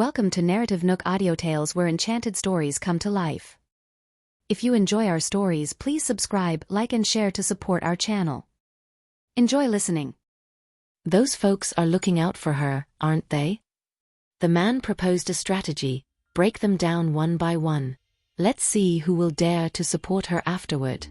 Welcome to NarrativeNook where enchanted stories come to life. If you enjoy our stories, please subscribe, like and share to support our channel. Enjoy listening. Those folks are looking out for her, aren't they? The man proposed a strategy: break them down one by one. Let's see who will dare to support her afterward.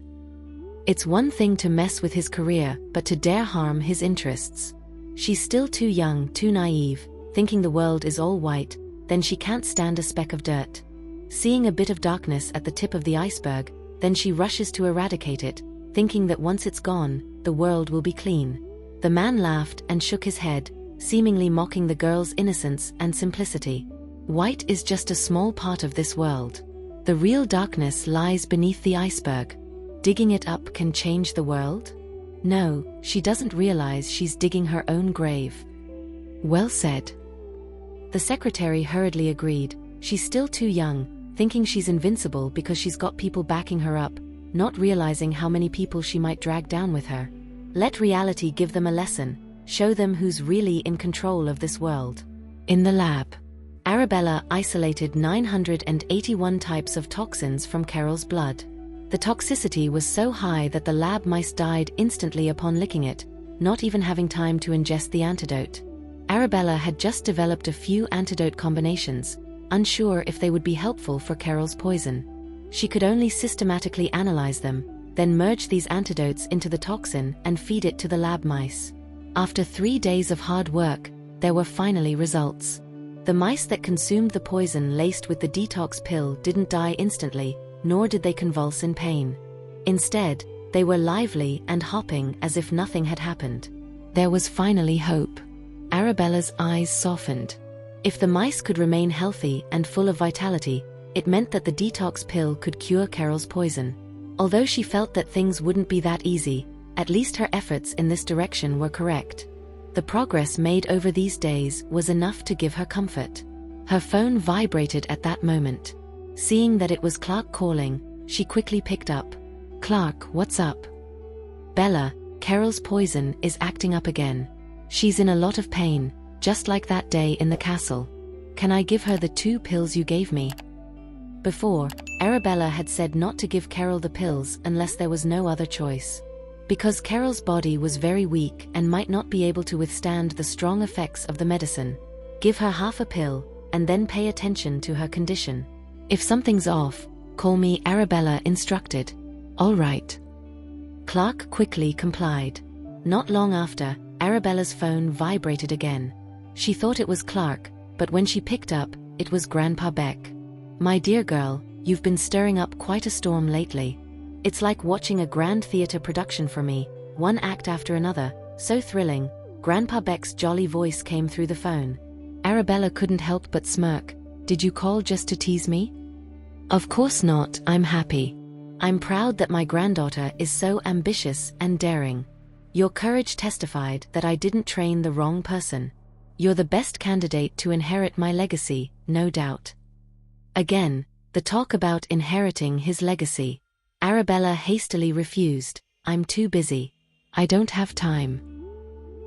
It's one thing to mess with his career, but to dare harm his interests. She's still too young, too naive, thinking the world is all white, then she can't stand a speck of dirt. Seeing a bit of darkness at the tip of the iceberg, then she rushes to eradicate it, thinking that once it's gone, the world will be clean. The man laughed and shook his head, seemingly mocking the girl's innocence and simplicity. White is just a small part of this world. The real darkness lies beneath the iceberg. Digging it up can change the world? No, she doesn't realize she's digging her own grave. Well said. The secretary hurriedly agreed. She's still too young, thinking she's invincible because she's got people backing her up, not realizing how many people she might drag down with her. Let reality give them a lesson, show them who's really in control of this world. In the lab, Arabella isolated 981 types of toxins from Carol's blood. The toxicity was so high that the lab mice died instantly upon licking it, not even having time to ingest the antidote. Arabella had just developed a few antidote combinations, unsure if they would be helpful for Carol's poison. She could only systematically analyze them, then merge these antidotes into the toxin and feed it to the lab mice. After 3 days of hard work, there were finally results. The mice that consumed the poison laced with the detox pill didn't die instantly, nor did they convulse in pain. Instead, they were lively and hopping as if nothing had happened. There was finally hope. Arabella's eyes softened. If the mice could remain healthy and full of vitality, it meant that the detox pill could cure Carol's poison. Although she felt that things wouldn't be that easy, at least her efforts in this direction were correct. The progress made over these days was enough to give her comfort. Her phone vibrated at that moment. Seeing that it was Clark calling, she quickly picked up. "Clark, what's up?" "Bella, Carol's poison is acting up again. She's in a lot of pain, just like that day in the castle. Can I give her the 2 pills you gave me?" Before, Arabella had said not to give Carol the pills unless there was no other choice. Because Carol's body was very weak and might not be able to withstand the strong effects of the medicine. Give her half a pill, and then pay attention to her condition. "If something's off, call me," Arabella instructed. "All right." Clark quickly complied. Not long after, Arabella's phone vibrated again. She thought it was Clark, but when she picked up, it was Grandpa Beck. "My dear girl, you've been stirring up quite a storm lately. It's like watching a grand theater production for me, one act after another, so thrilling." Grandpa Beck's jolly voice came through the phone. Arabella couldn't help but smirk. "Did you call just to tease me?" "Of course not, I'm happy. I'm proud that my granddaughter is so ambitious and daring. Your courage testified that I didn't train the wrong person. You're the best candidate to inherit my legacy, no doubt." Again, the talk about inheriting his legacy. Arabella hastily refused. "I'm too busy. I don't have time.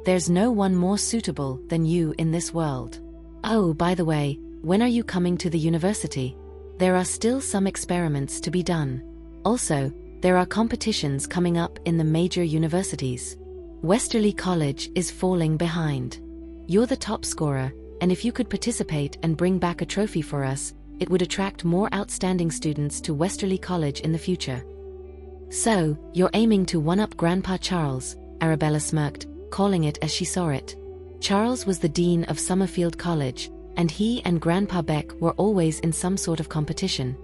There's no one more suitable than you in this world. Oh, by the way, when are you coming to the university? There are still some experiments to be done. Also, there are competitions coming up in the major universities. Westerly College is falling behind. You're the top scorer, and if you could participate and bring back a trophy for us, it would attract more outstanding students to Westerly College in the future." "So, you're aiming to one-up Grandpa Charles," Arabella smirked, calling it as she saw it. Charles was the dean of Summerfield College, and he and Grandpa Beck were always in some sort of competition.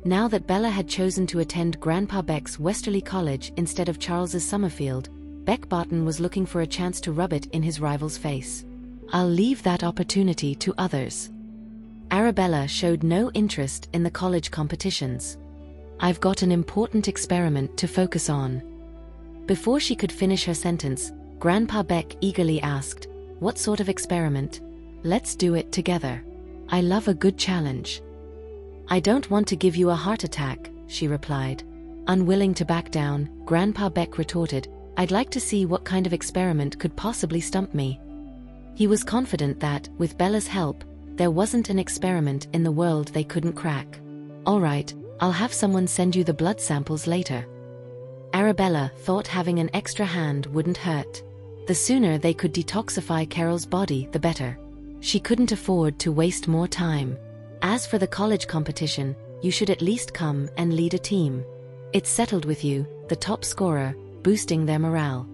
Now that Bella had chosen to attend Grandpa Beck's Westerly College instead of Charles's Summerfield, Beck Barton was looking for a chance to rub it in his rival's face. "I'll leave that opportunity to others." Arabella showed no interest in the college competitions. "I've got an important experiment to focus on." Before she could finish her sentence, Grandpa Beck eagerly asked, "What sort of experiment?" "Let's do it together. I love a good challenge." "I don't want to give you a heart attack," she replied. Unwilling to back down, Grandpa Beck retorted, "I'd like to see what kind of experiment could possibly stump me." He was confident that, with Bella's help, There wasn't an experiment in the world they couldn't crack. All right, I'll have someone send you the blood samples later. Arabella thought having an extra hand wouldn't hurt. The sooner they could detoxify Carol's body, the better. She couldn't afford to waste more time. As for the college competition, you should at least come and lead a team. It's settled with you, the top scorer, boosting their morale.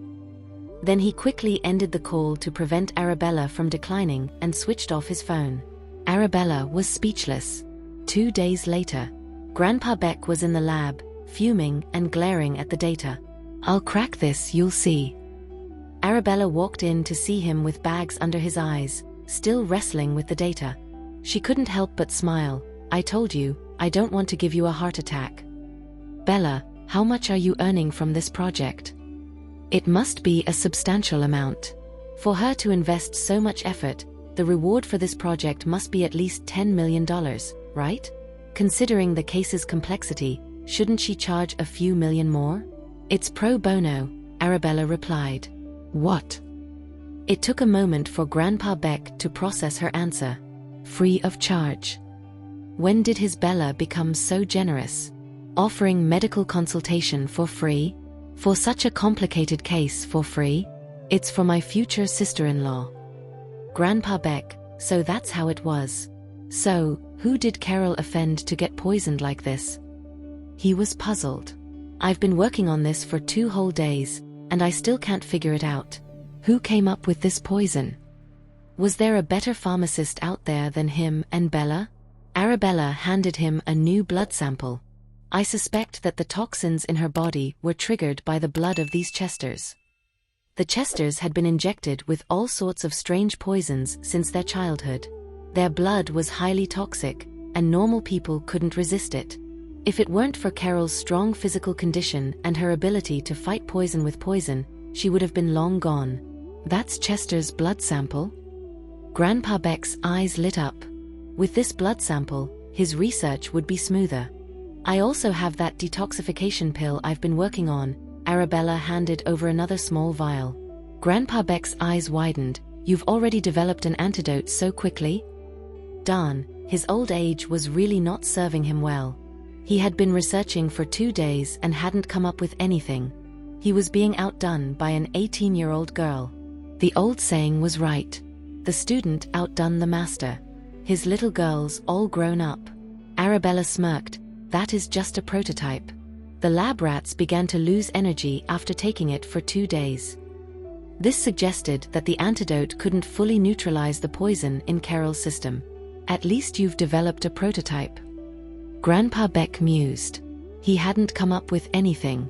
Then he quickly ended the call to prevent Arabella from declining and switched off his phone. Arabella was speechless. 2 days later, Grandpa Beck was in the lab, fuming and glaring at the data. "I'll crack this, you'll see." Arabella walked in to see him with bags under his eyes, still wrestling with the data. She couldn't help but smile. "I told you, I don't want to give you a heart attack." "Bella, how much are you earning from this project?" It must be a substantial amount. For her to invest so much effort, the reward for this project must be at least $10 million, right? Considering the case's complexity, shouldn't she charge a few million more? "It's pro bono," Arabella replied. "What?" It took a moment for Grandpa Beck to process her answer. "Free of charge." When did his Bella become so generous? Offering medical consultation for free? For such a complicated case for free? "It's for my future sister-in-law." Grandpa Beck, so that's how it was. So, who did Carol offend to get poisoned like this? He was puzzled. "I've been working on this for 2 whole days, and I still can't figure it out. Who came up with this poison? Was there a better pharmacist out there than him and Bella?" Arabella handed him a new blood sample. "I suspect that the toxins in her body were triggered by the blood of these Chesters." The Chesters had been injected with all sorts of strange poisons since their childhood. Their blood was highly toxic, and normal people couldn't resist it. If it weren't for Carol's strong physical condition and her ability to fight poison with poison, she would have been long gone. "That's Chester's blood sample?" Grandpa Beck's eyes lit up. With this blood sample, his research would be smoother. "I also have that detoxification pill I've been working on." Arabella handed over another small vial. Grandpa Beck's eyes widened. "You've already developed an antidote so quickly?" Darn, his old age was really not serving him well. He had been researching for 2 days and hadn't come up with anything. He was being outdone by an 18-year-old girl. The old saying was right. The student outdone the master. His little girl's all grown up. Arabella smirked. "That is just a prototype." The lab rats began to lose energy after taking it for 2 days. This suggested that the antidote couldn't fully neutralize the poison in Carol's system. "At least you've developed a prototype." Grandpa Beck mused. He hadn't come up with anything.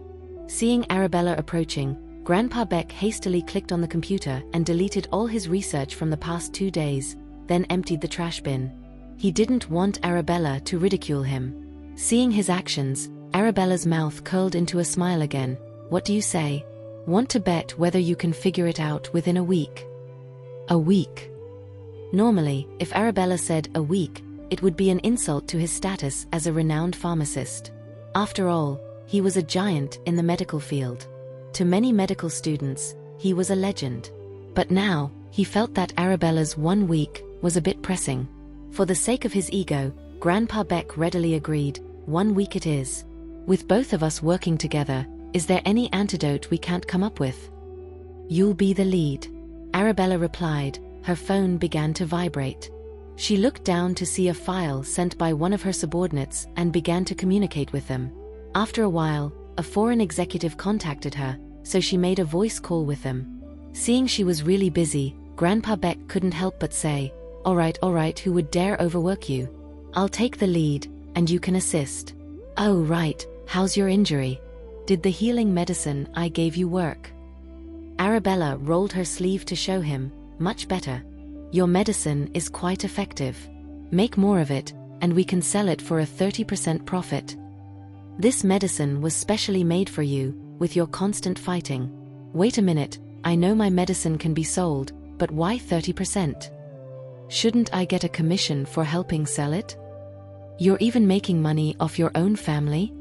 Seeing Arabella approaching, Grandpa Beck hastily clicked on the computer and deleted all his research from the past 2 days, then emptied the trash bin. He didn't want Arabella to ridicule him. Seeing his actions, Arabella's mouth curled into a smile again. "What do you say? Want to bet whether you can figure it out within a week?" A week. Normally, if Arabella said a week, it would be an insult to his status as a renowned pharmacist. After all, he was a giant in the medical field. To many medical students, he was a legend. But now, he felt that Arabella's 1 week was a bit pressing. For the sake of his ego, Grandpa Beck readily agreed. 1 week it is. With both of us working together, is there any antidote we can't come up with? You'll be the lead. Arabella replied. Her phone began to vibrate. She looked down to see a file sent by one of her subordinates and began to communicate with them. After a while, a foreign executive contacted her, so she made a voice call with them. Seeing she was really busy, Grandpa Beck couldn't help but say, all right, who would dare overwork you? I'll take the lead, and you can assist. Oh right, how's your injury? Did the healing medicine I gave you work? Arabella rolled her sleeve to show him, much better. Your medicine is quite effective. Make more of it, and we can sell it for a 30% profit. This medicine was specially made for you, with your constant fighting. Wait a minute, I know my medicine can be sold, but why 30%? Shouldn't I get a commission for helping sell it? You're even making money off your own family?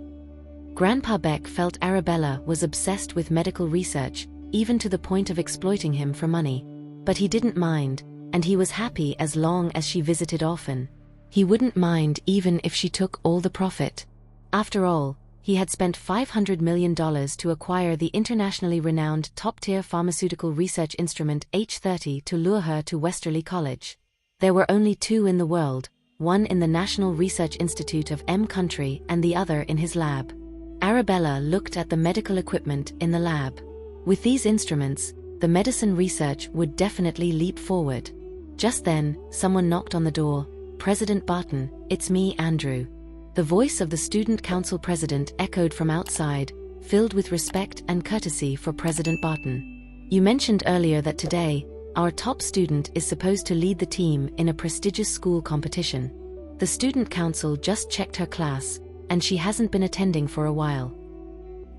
Grandpa Beck felt Arabella was obsessed with medical research, even to the point of exploiting him for money. But he didn't mind. and he was happy as long as she visited often. He wouldn't mind even if she took all the profit. After all, he had spent $500 million to acquire the internationally renowned top-tier pharmaceutical research instrument H30 to lure her to Westerly College. There were only two in the world, one in the National Research Institute of M Country and the other in his lab. Arabella looked at the medical equipment in the lab. With these instruments, the medicine research would definitely leap forward. Just then, someone knocked on the door. "President Barton, it's me, Andrew." The voice of the Student Council president echoed from outside, filled with respect and courtesy for President Barton. "You mentioned earlier that today, our top student is supposed to lead the team in a prestigious school competition. The Student Council just checked her class, and she hasn't been attending for a while."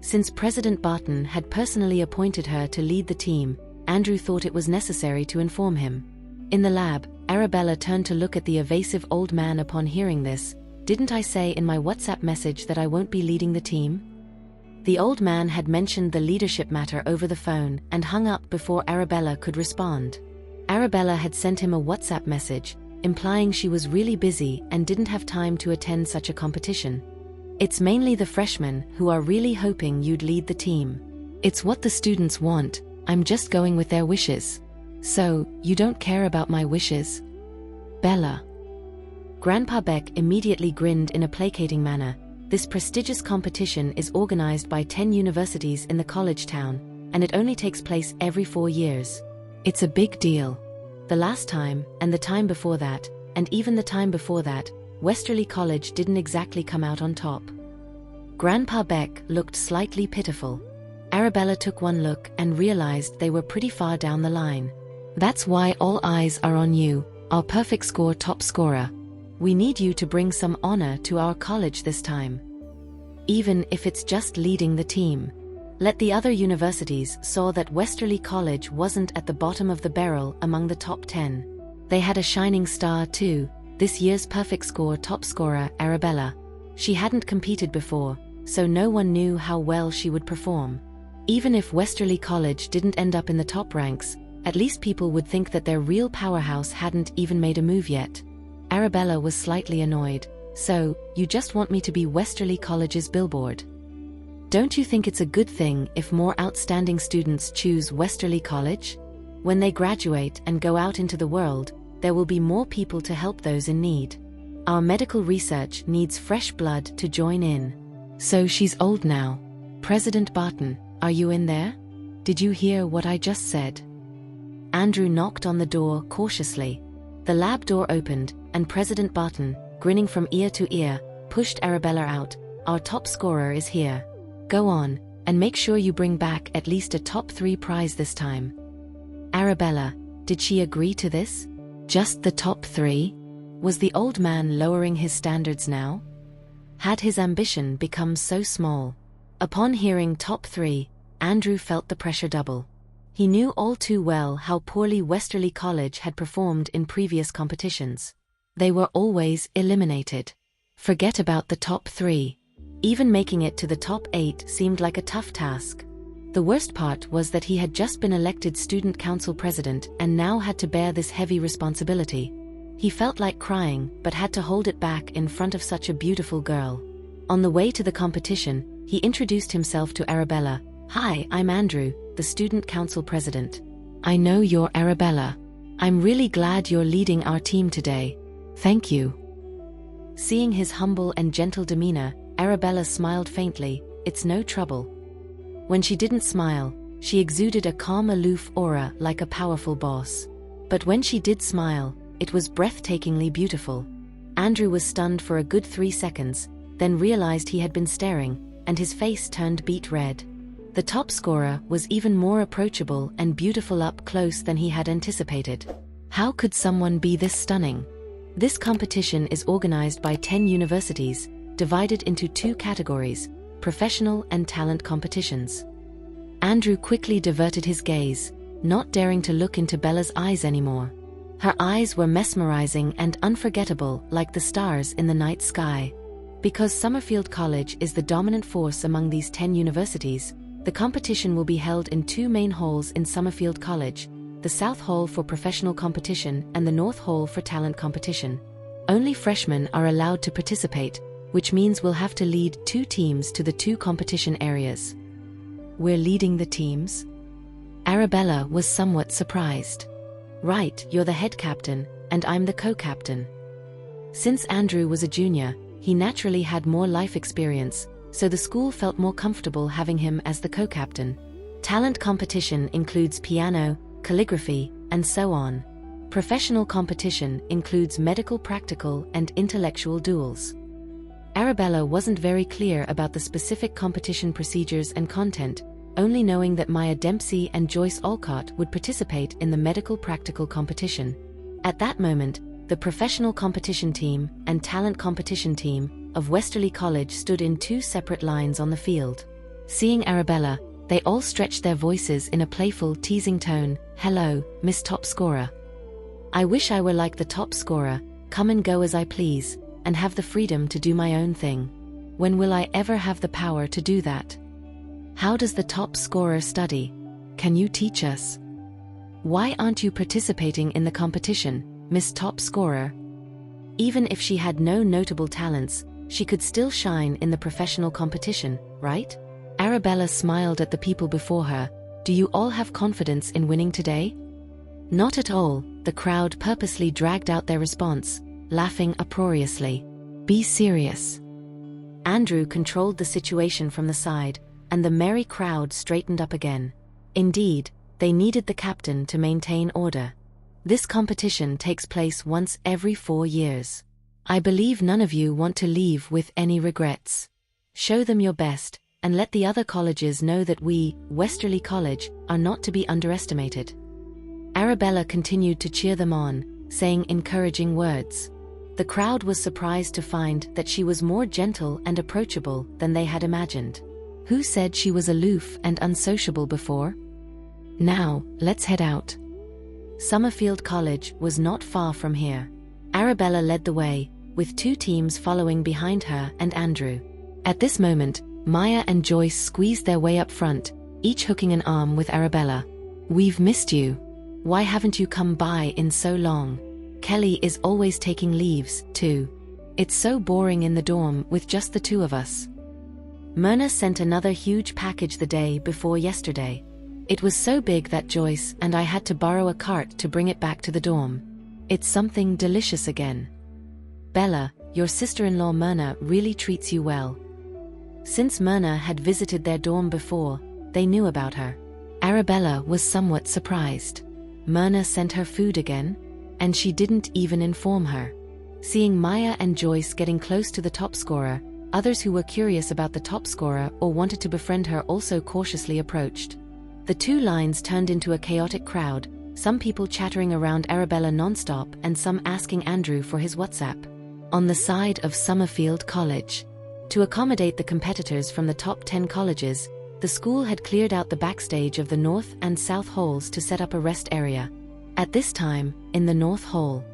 Since President Barton had personally appointed her to lead the team, Andrew thought it was necessary to inform him. In the lab, Arabella turned to look at the evasive old man upon hearing this. "Didn't I say in my WhatsApp message that I won't be leading the team?" The old man had mentioned the leadership matter over the phone and hung up before Arabella could respond. Arabella had sent him a WhatsApp message, implying she was really busy and didn't have time to attend such a competition. "It's mainly the freshmen who are really hoping you'd lead the team. It's what the students want, I'm just going with their wishes." "So, you don't care about my wishes, Bella?" Grandpa Beck immediately grinned in a placating manner. "This prestigious competition is organized by 10 universities in the college town, and it only takes place every 4 years. It's a big deal. The last time, and the time before that, and even the time before that, Westerly College didn't exactly come out on top." Grandpa Beck looked slightly pitiful. Arabella took one look and realized they were pretty far down the line. "That's why all eyes are on you, our perfect score top scorer. We need you to bring some honor to our college this time. Even if it's just leading the team. Let the other universities saw that Westerly College wasn't at the bottom of the barrel among the top 10. They had a shining star too, this year's perfect score top scorer, Arabella. She hadn't competed before, so no one knew how well she would perform. Even if Westerly College didn't end up in the top ranks, at least people would think that their real powerhouse hadn't even made a move yet." Arabella was slightly annoyed. "So, you just want me to be Westerly College's billboard? Don't you think it's a good thing if more outstanding students choose Westerly College? When they graduate and go out into the world, there will be more people to help those in need. Our medical research needs fresh blood to join in." "So she's old now. President Barton, are you in there? Did you hear what I just said?" Andrew knocked on the door cautiously. The lab door opened, and President Barton, grinning from ear to ear, pushed Arabella out. "Our top scorer is here. Go on, and make sure you bring back at least a top 3 prize this time." Arabella, did she agree to this? Just the top 3? Was the old man lowering his standards now? Had his ambition become so small? Upon hearing top 3, Andrew felt the pressure double. He knew all too well how poorly Westerly College had performed in previous competitions. They were always eliminated. Forget about the top 3. Even making it to the top 8 seemed like a tough task. The worst part was that he had just been elected student council president and now had to bear this heavy responsibility. He felt like crying, but had to hold it back in front of such a beautiful girl. On the way to the competition, he introduced himself to Arabella. "Hi, I'm Andrew, the student council president. I know you're Arabella. I'm really glad you're leading our team today. Thank you." Seeing his humble and gentle demeanor, Arabella smiled faintly. "It's no trouble." When she didn't smile, she exuded a calm, aloof aura like a powerful boss. But when she did smile, it was breathtakingly beautiful. Andrew was stunned for a good 3 seconds, then realized he had been staring, and his face turned beet red. The top scorer was even more approachable and beautiful up close than he had anticipated. How could someone be this stunning? This competition is organized by 10 universities, divided into 2 categories, professional and talent competitions. Andrew quickly diverted his gaze, not daring to look into Bella's eyes anymore. Her eyes were mesmerizing and unforgettable like the stars in the night sky. Because Summerfield College is the dominant force among these 10 universities, the competition will be held in 2 main halls in Summerfield College, the South Hall for professional competition and the North Hall for talent competition. Only freshmen are allowed to participate, which means we'll have to lead 2 teams to the 2 competition areas. We're leading the teams? Arabella was somewhat surprised. Right, you're the head captain, and I'm the co-captain. Since Andrew was a junior, he naturally had more life experience, so the school felt more comfortable having him as the co-captain. Talent competition includes piano, calligraphy, and so on. Professional competition includes medical practical and intellectual duels. Arabella wasn't very clear about the specific competition procedures and content, only knowing that Maya Dempsey and Joyce Olcott would participate in the medical practical competition. At that moment, the professional competition team and talent competition team of Westerly College stood in 2 separate lines on the field. Seeing Arabella, they all stretched their voices in a playful, teasing tone. "Hello, Miss Top Scorer. I wish I were like the top scorer, come and go as I please, and have the freedom to do my own thing. When will I ever have the power to do that? How does the top scorer study? Can you teach us? Why aren't you participating in the competition, Miss Top Scorer?" Even if she had no notable talents, she could still shine in the professional competition, right? Arabella smiled at the people before her. "Do you all have confidence in winning today?" Not at all, the crowd purposely dragged out their response, laughing uproariously. "Be serious." Andrew controlled the situation from the side, and the merry crowd straightened up again. Indeed, they needed the captain to maintain order. This competition takes place once every 4 years. I believe none of you want to leave with any regrets. Show them your best, and let the other colleges know that we, Westerly College, are not to be underestimated. Arabella continued to cheer them on, saying encouraging words. The crowd was surprised to find that she was more gentle and approachable than they had imagined. Who said she was aloof and unsociable before? Now, let's head out. Summerfield College was not far from here. Arabella led the way, with 2 teams following behind her and Andrew. At this moment, Maya and Joyce squeezed their way up front, each hooking an arm with Arabella. "We've missed you. Why haven't you come by in so long? Kelly is always taking leaves, too. It's so boring in the dorm with just the 2 of us." Myrna sent another huge package the day before yesterday. It was so big that Joyce and I had to borrow a cart to bring it back to the dorm. It's something delicious again. "Bella, your sister-in-law Myrna really treats you well." Since Myrna had visited their dorm before, they knew about her. Arabella was somewhat surprised. Myrna sent her food again? And she didn't even inform her. Seeing Maya and Joyce getting close to the top scorer, others who were curious about the top scorer or wanted to befriend her also cautiously approached. The 2 lines turned into a chaotic crowd, some people chattering around Arabella nonstop and some asking Andrew for his WhatsApp. On the side of Summerfield College, to accommodate the competitors from the top 10 colleges, the school had cleared out the backstage of the North and South Halls to set up a rest area. At this time, in the North Hall,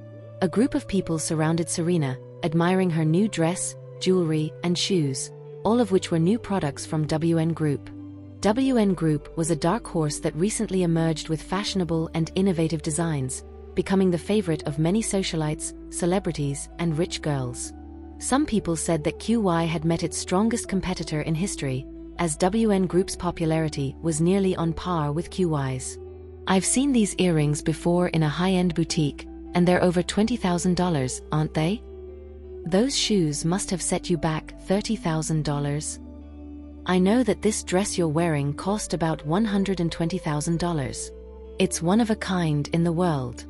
a group of people surrounded Serena, admiring her new dress, jewelry, and shoes, all of which were new products from WN Group. WN Group was a dark horse that recently emerged with fashionable and innovative designs, becoming the favorite of many socialites, celebrities, and rich girls. Some people said that QY had met its strongest competitor in history, as WN Group's popularity was nearly on par with QY's. "I've seen these earrings before in a high-end boutique, and they're over $20,000, aren't they? Those shoes must have set you back $30,000. I know that this dress you're wearing cost about $120,000. It's one of a kind in the world."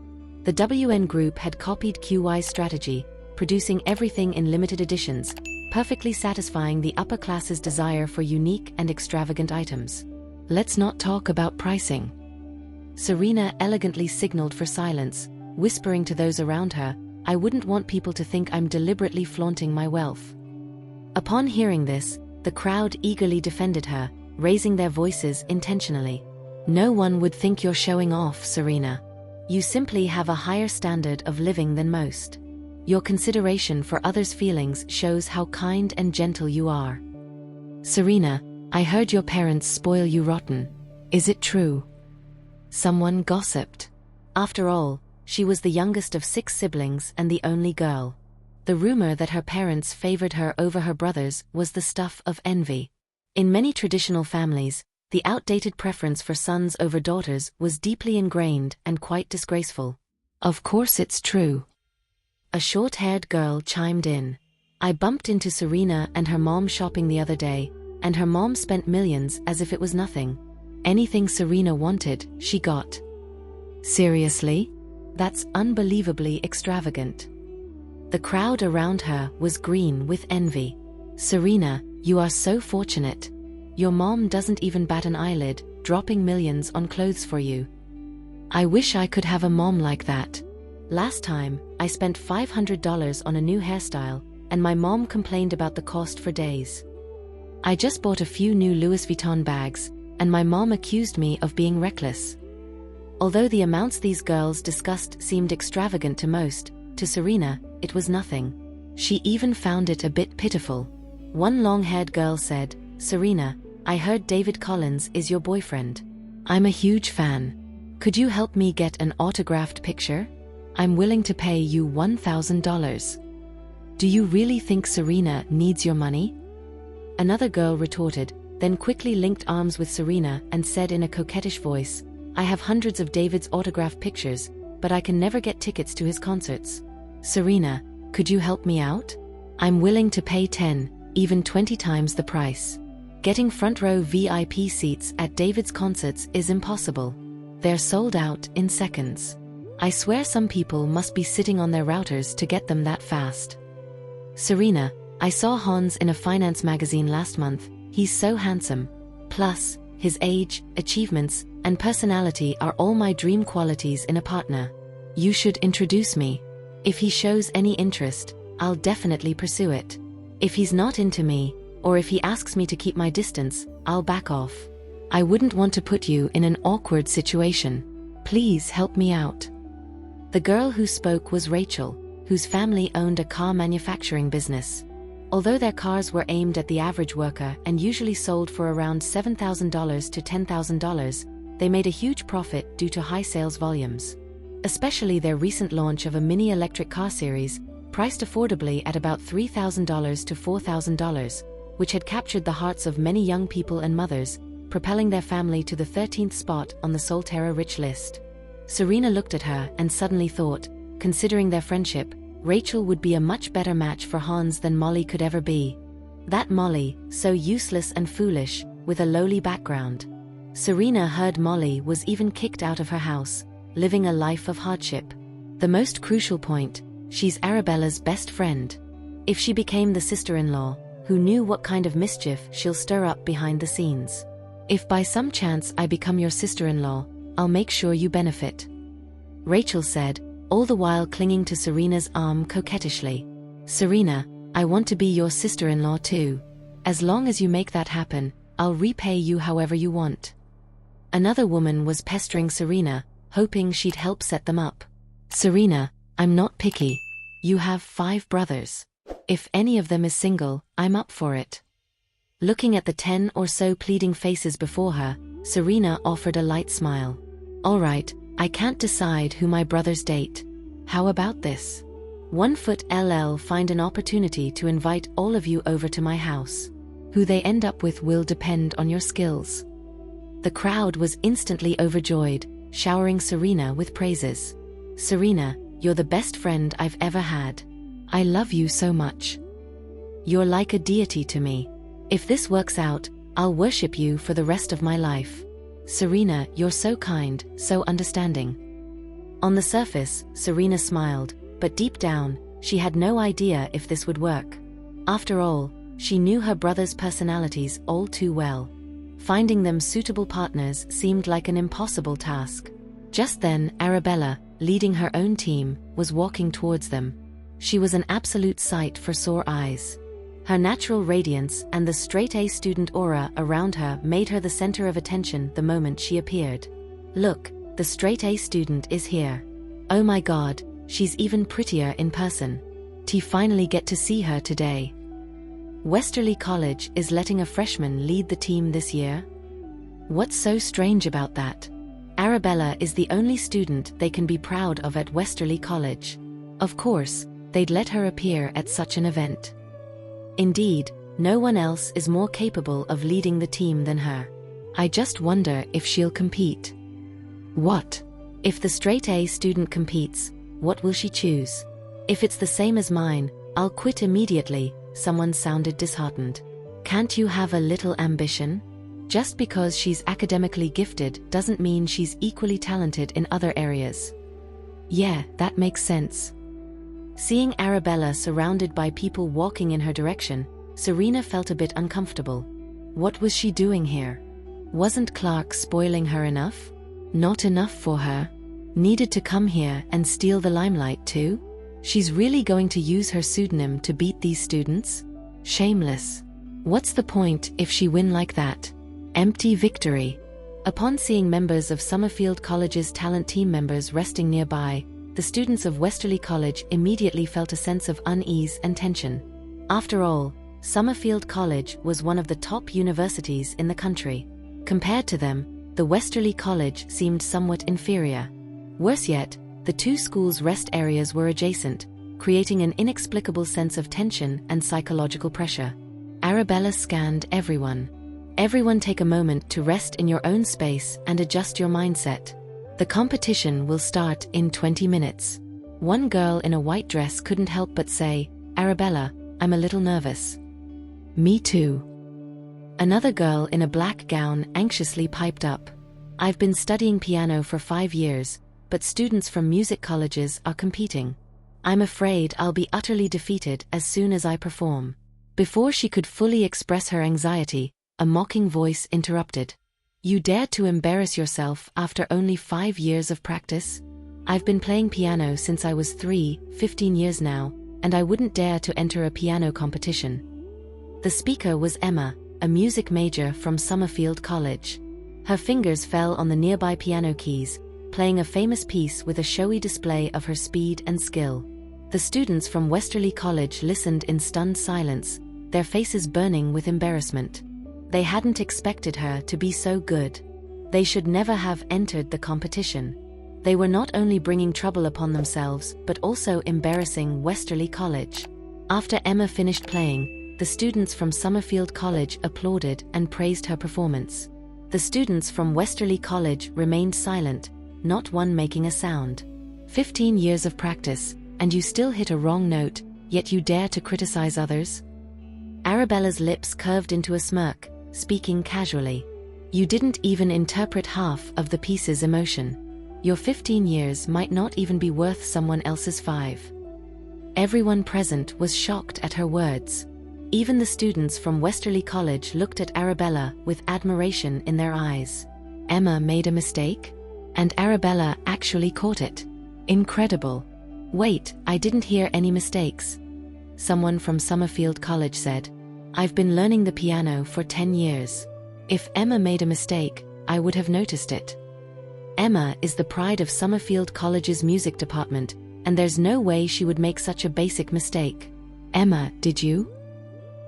The WN Group had copied QY's strategy, producing everything in limited editions, perfectly satisfying the upper class's desire for unique and extravagant items. "Let's not talk about pricing." Serena elegantly signaled for silence, whispering to those around her, "I wouldn't want people to think I'm deliberately flaunting my wealth." Upon hearing this, the crowd eagerly defended her, raising their voices intentionally. "No one would think you're showing off, Serena. You simply have a higher standard of living than most. Your consideration for others' feelings shows how kind and gentle you are." "Serena, I heard your parents spoil you rotten. Is it true?" Someone gossiped. After all, she was the youngest of 6 siblings and the only girl. The rumor that her parents favored her over her brothers was the stuff of envy. In many traditional families, the outdated preference for sons over daughters was deeply ingrained and quite disgraceful. Of course it's true. A short-haired girl chimed in. I bumped into Serena and her mom shopping the other day, and her mom spent millions as if it was nothing. Anything Serena wanted, she got. Seriously? That's unbelievably extravagant. The crowd around her was green with envy. Serena, you are so fortunate. Your mom doesn't even bat an eyelid, dropping millions on clothes for you. I wish I could have a mom like that. Last time, I spent $500 on a new hairstyle, and my mom complained about the cost for days. I just bought a few new Louis Vuitton bags, and my mom accused me of being reckless. Although the amounts these girls discussed seemed extravagant to most, to Serena, it was nothing. She even found it a bit pitiful. One long-haired girl said, Serena, I heard David Collins is your boyfriend. I'm a huge fan. Could you help me get an autographed picture? I'm willing to pay you $1,000. Do you really think Serena needs your money? Another girl retorted, then quickly linked arms with Serena and said in a coquettish voice, I have hundreds of David's autographed pictures, but I can never get tickets to his concerts. Serena, could you help me out? I'm willing to pay 10, even 20 times the price. Getting front row VIP seats at David's concerts is impossible. They're sold out in seconds. I swear some people must be sitting on their routers to get them that fast. Serena, I saw Hans in a finance magazine last month. He's so handsome. Plus, his age, achievements, and personality are all my dream qualities in a partner. You should introduce me. If he shows any interest, I'll definitely pursue it. If he's not into me, or if he asks me to keep my distance, I'll back off. I wouldn't want to put you in an awkward situation. Please help me out. The girl who spoke was Rachel, whose family owned a car manufacturing business. Although their cars were aimed at the average worker and usually sold for around $7,000 to $10,000, they made a huge profit due to high sales volumes. Especially their recent launch of a mini electric car series, priced affordably at about $3,000 to $4,000, which had captured the hearts of many young people and mothers, propelling their family to the 13th spot on the Solterra Rich list. Serena looked at her and suddenly thought, considering their friendship, Rachel would be a much better match for Hans than Molly could ever be. That Molly, so useless and foolish, with a lowly background. Serena heard Molly was even kicked out of her house, living a life of hardship. The most crucial point, she's Arabella's best friend. If she became the sister-in-law, who knew what kind of mischief she'll stir up behind the scenes? If by some chance I become your sister-in-law, I'll make sure you benefit. Rachel said, all the while clinging to Serena's arm coquettishly. Serena, I want to be your sister-in-law too. As long as you make that happen, I'll repay you however you want. Another woman was pestering Serena, hoping she'd help set them up. Serena, I'm not picky. You have 5 brothers. If any of them is single, I'm up for it. Looking at the 10 or so pleading faces before her, Serena offered a light smile. All right, I can't decide who my brothers date. How about this? 1foot find an opportunity to invite all of you over to my house. Who they end up with will depend on your skills. The crowd was instantly overjoyed, showering Serena with praises. Serena, you're the best friend I've ever had. I love you so much. You're like a deity to me. If this works out, I'll worship you for the rest of my life. Serena, you're so kind, so understanding. On the surface, Serena smiled, but deep down, she had no idea if this would work. After all, she knew her brothers' personalities all too well. Finding them suitable partners seemed like an impossible task. Just then, Arabella, leading her own team, was walking towards them. She was an absolute sight for sore eyes. Her natural radiance and the straight-A student aura around her made her the center of attention the moment she appeared. Look, the straight-A student is here. Oh my God, she's even prettier in person. We finally get to see her today. Westerly College is letting a freshman lead the team this year? What's so strange about that? Arabella is the only student they can be proud of at Westerly College. Of course, they'd let her appear at such an event. Indeed, no one else is more capable of leading the team than her. I just wonder if she'll compete. What? If the straight-A student competes, what will she choose? If it's the same as mine, I'll quit immediately, someone sounded disheartened. Can't you have a little ambition? Just because she's academically gifted doesn't mean she's equally talented in other areas. Yeah, that makes sense. Seeing Arabella surrounded by people walking in her direction, Serena felt a bit uncomfortable. What was she doing here? Wasn't Clark spoiling her enough? Not enough for her? Needed to come here and steal the limelight too? She's really going to use her pseudonym to beat these students? Shameless. What's the point if she win like that? Empty victory. Upon seeing members of Summerfield College's talent team members resting nearby, the students of Westerly College immediately felt a sense of unease and tension. After all, Summerfield College was one of the top universities in the country. Compared to them, the Westerly College seemed somewhat inferior. Worse yet, the two schools' rest areas were adjacent, creating an inexplicable sense of tension and psychological pressure. Arabella scanned everyone. Everyone take a moment to rest in your own space and adjust your mindset. The competition will start in 20 minutes. One girl in a white dress couldn't help but say, "Arabella, I'm a little nervous." Me too. Another girl in a black gown anxiously piped up. I've been studying piano for 5 years, but students from music colleges are competing. I'm afraid I'll be utterly defeated as soon as I perform. Before she could fully express her anxiety, a mocking voice interrupted. You dared to embarrass yourself after only 5 years of practice? I've been playing piano since I was 15 years now, and I wouldn't dare to enter a piano competition. The speaker was Emma, a music major from Summerfield College. Her fingers fell on the nearby piano keys, playing a famous piece with a showy display of her speed and skill. The students from Westerly College listened in stunned silence, their faces burning with embarrassment. They hadn't expected her to be so good. They should never have entered the competition. They were not only bringing trouble upon themselves, but also embarrassing Westerly College. After Emma finished playing, the students from Summerfield College applauded and praised her performance. The students from Westerly College remained silent, not one making a sound. 15 years of practice, and you still hit a wrong note, yet you dare to criticize others? Arabella's lips curved into a smirk, speaking casually. You didn't even interpret half of the piece's emotion. Your 15 years might not even be worth someone else's 5. Everyone present was shocked at her words. Even the students from Westerly College looked at Arabella with admiration in their eyes. Emma made a mistake? And Arabella actually caught it. Incredible. Wait, I didn't hear any mistakes. Someone from Summerfield College said. I've been learning the piano for 10 years. If Emma made a mistake, I would have noticed it. Emma is the pride of Summerfield College's music department, and there's no way she would make such a basic mistake. Emma, did you?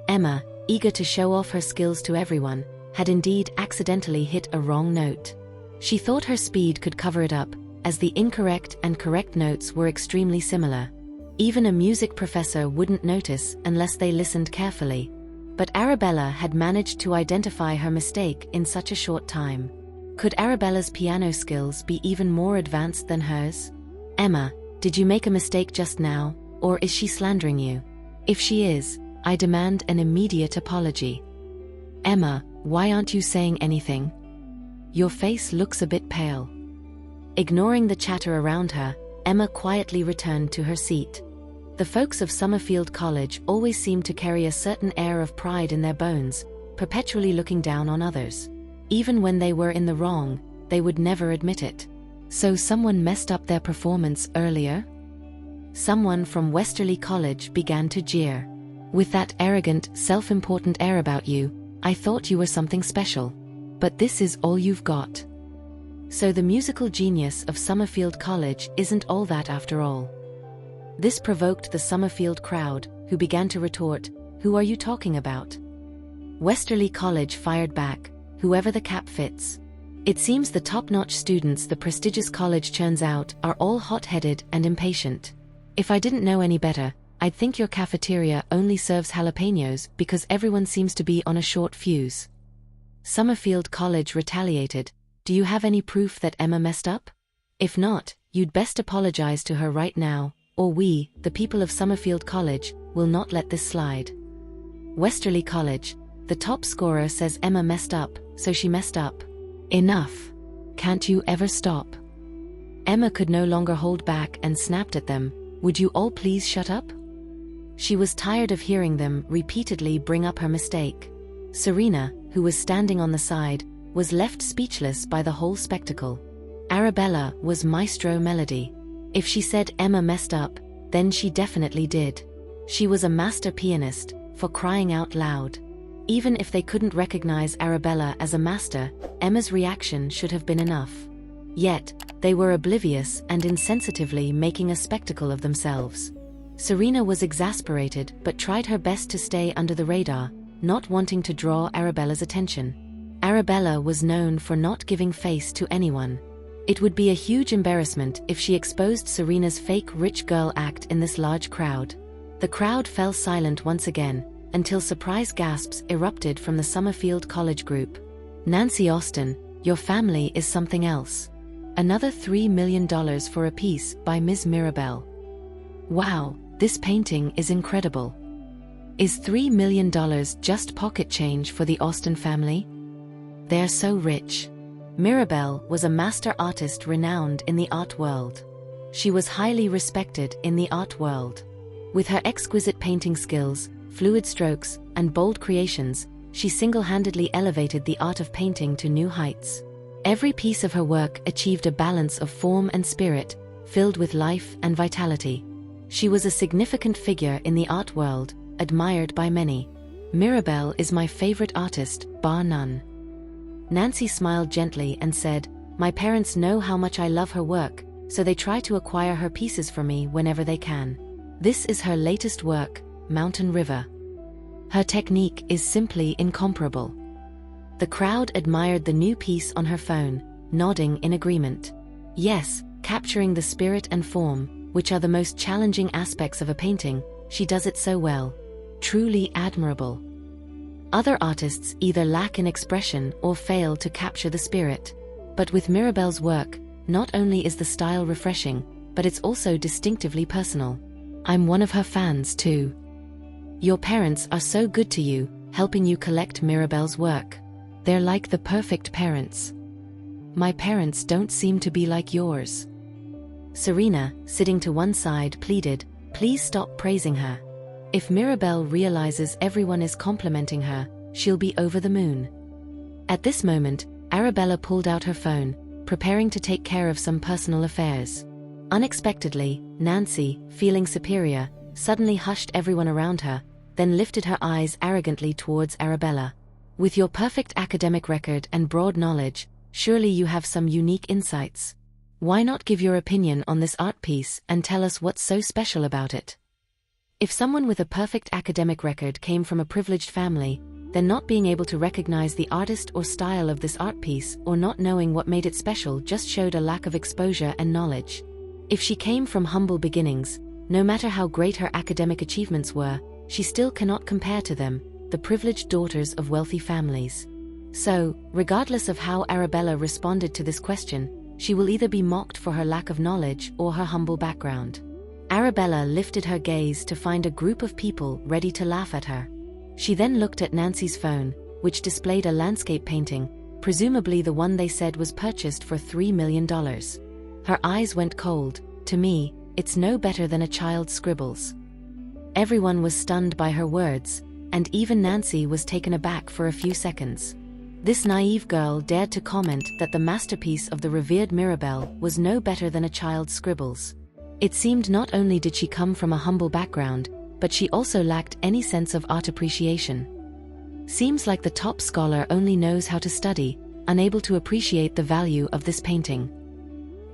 Emma, eager to show off her skills to everyone, had indeed accidentally hit a wrong note. She thought her speed could cover it up, as the incorrect and correct notes were extremely similar. Even a music professor wouldn't notice unless they listened carefully. But Arabella had managed to identify her mistake in such a short time. Could Arabella's piano skills be even more advanced than hers? Emma, did you make a mistake just now, or is she slandering you? If she is, I demand an immediate apology. Emma, why aren't you saying anything? Your face looks a bit pale. Ignoring the chatter around her, Emma quietly returned to her seat. The folks of Summerfield College always seemed to carry a certain air of pride in their bones, perpetually looking down on others. Even when they were in the wrong, they would never admit it. So someone messed up their performance earlier? Someone from Westerly College began to jeer. With that arrogant, self-important air about you, I thought you were something special. But this is all you've got. So the musical genius of Summerfield College isn't all that after all. This provoked the Summerfield crowd, who began to retort, who are you talking about? Westerly College fired back, whoever the cap fits. It seems the top-notch students the prestigious college churns out are all hot-headed and impatient. If I didn't know any better, I'd think your cafeteria only serves jalapenos because everyone seems to be on a short fuse. Summerfield College retaliated. Do you have any proof that Emma messed up? If not, you'd best apologize to her right now, or we, the people of Summerfield College, will not let this slide. Westerly College. The top scorer says Emma messed up, so she messed up. Enough. Can't you ever stop? Emma could no longer hold back and snapped at them. Would you all please shut up? She was tired of hearing them repeatedly bring up her mistake. Serena, who was standing on the side, was left speechless by the whole spectacle. Arabella was Maestro Melody. If she said Emma messed up, then she definitely did. She was a master pianist, for crying out loud. Even if they couldn't recognize Arabella as a master, Emma's reaction should have been enough. Yet, they were oblivious and insensitively making a spectacle of themselves. Serena was exasperated but tried her best to stay under the radar, not wanting to draw Arabella's attention. Arabella was known for not giving face to anyone. It would be a huge embarrassment if she exposed Serena's fake rich girl act in this large crowd. The crowd fell silent once again, until surprise gasps erupted from the Summerfield College group. Nancy Austin, your family is something else. Another $3 million for a piece by Ms. Mirabelle. Wow, this painting is incredible. Is $3 million just pocket change for the Austin family? They're so rich. Mirabelle was a master artist renowned in the art world. She was highly respected in the art world. With her exquisite painting skills, fluid strokes, and bold creations, she single-handedly elevated the art of painting to new heights. Every piece of her work achieved a balance of form and spirit, filled with life and vitality. She was a significant figure in the art world, admired by many. Mirabelle is my favorite artist, bar none. Nancy smiled gently and said, my parents know how much I love her work, so they try to acquire her pieces for me whenever they can. This is her latest work, Mountain River. Her technique is simply incomparable. The crowd admired the new piece on her phone, nodding in agreement. Yes, capturing the spirit and form, which are the most challenging aspects of a painting, she does it so well. Truly admirable. Other artists either lack in expression or fail to capture the spirit. But with Mirabelle's work, not only is the style refreshing, but it's also distinctively personal. I'm one of her fans too. Your parents are so good to you, helping you collect Mirabelle's work. They're like the perfect parents. My parents don't seem to be like yours. Serena, sitting to one side, pleaded, please stop praising her. If Mirabelle realizes everyone is complimenting her, she'll be over the moon. At this moment, Arabella pulled out her phone, preparing to take care of some personal affairs. Unexpectedly, Nancy, feeling superior, suddenly hushed everyone around her, then lifted her eyes arrogantly towards Arabella. With your perfect academic record and broad knowledge, surely you have some unique insights. Why not give your opinion on this art piece and tell us what's so special about it? If someone with a perfect academic record came from a privileged family, then not being able to recognize the artist or style of this art piece or not knowing what made it special just showed a lack of exposure and knowledge. If she came from humble beginnings, no matter how great her academic achievements were, she still cannot compare to them, the privileged daughters of wealthy families. So, regardless of how Arabella responded to this question, she will either be mocked for her lack of knowledge or her humble background. Arabella lifted her gaze to find a group of people ready to laugh at her. She then looked at Nancy's phone, which displayed a landscape painting, presumably the one they said was purchased for $3 million. Her eyes went cold. To me, it's no better than a child's scribbles. Everyone was stunned by her words, and even Nancy was taken aback for a few seconds. This naive girl dared to comment that the masterpiece of the revered Mirabelle was no better than a child's scribbles. It seemed not only did she come from a humble background, but she also lacked any sense of art appreciation. Seems like the top scholar only knows how to study, unable to appreciate the value of this painting.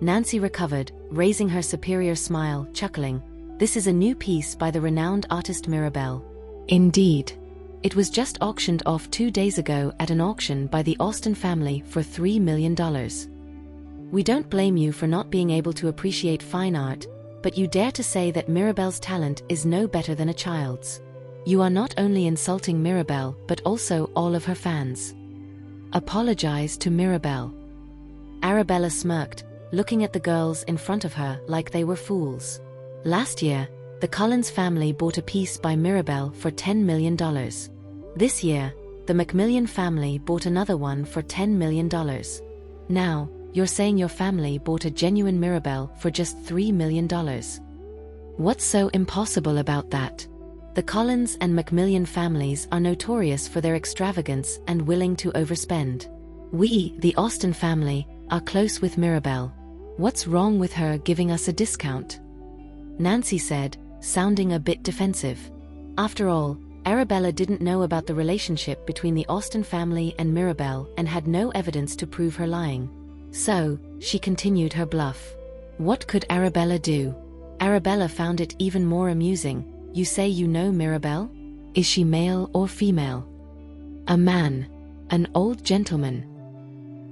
Nancy recovered, raising her superior smile, chuckling. This is a new piece by the renowned artist Mirabelle. Indeed. It was just auctioned off 2 days ago at an auction by the Austen family for $3 million. We don't blame you for not being able to appreciate fine art, but you dare to say that Mirabelle's talent is no better than a child's. You are not only insulting Mirabelle but also all of her fans. Apologize to Mirabelle. Arabella smirked, looking at the girls in front of her like they were fools. Last year, the Collins family bought a piece by Mirabelle for $10 million. This year, the Macmillan family bought another one for $10 million. Now, you're saying your family bought a genuine Mirabelle for just $3 million. What's so impossible about that? The Collins and Macmillan families are notorious for their extravagance and willing to overspend. We, the Austen family, are close with Mirabelle. What's wrong with her giving us a discount? Nancy said, sounding a bit defensive. After all, Arabella didn't know about the relationship between the Austen family and Mirabelle and had no evidence to prove her lying. So, she continued her bluff. What could Arabella do? Arabella found it even more amusing. You say you know Mirabelle? Is she male or female? A man. An old gentleman.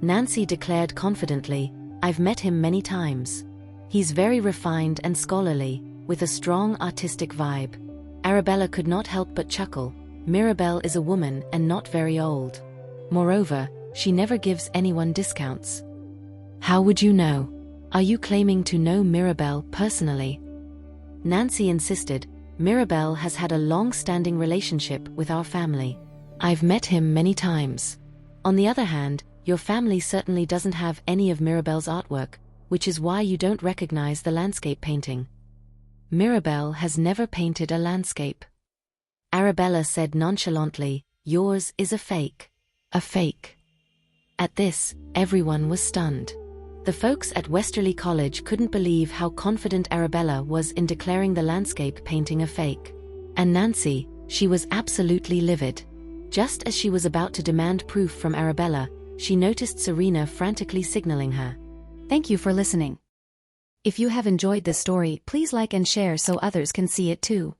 Nancy declared confidently, I've met him many times. He's very refined and scholarly, with a strong artistic vibe. Arabella could not help but chuckle. Mirabelle is a woman and not very old. Moreover, she never gives anyone discounts. How would you know? Are you claiming to know Mirabelle personally? Nancy insisted, Mirabelle has had a long-standing relationship with our family. I've met him many times. On the other hand, your family certainly doesn't have any of Mirabelle's artwork, which is why you don't recognize the landscape painting. Mirabelle has never painted a landscape. Arabella said nonchalantly, yours is a fake. A fake. At this, everyone was stunned. The folks at Westerly College couldn't believe how confident Arabella was in declaring the landscape painting a fake. And Nancy, she was absolutely livid. Just as she was about to demand proof from Arabella, she noticed Serena frantically signaling her. Thank you for listening. If you have enjoyed this story, please like and share so others can see it too.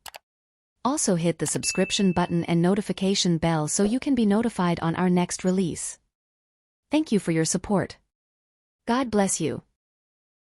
Also hit the subscription button and notification bell so you can be notified on our next release. Thank you for your support. God bless you.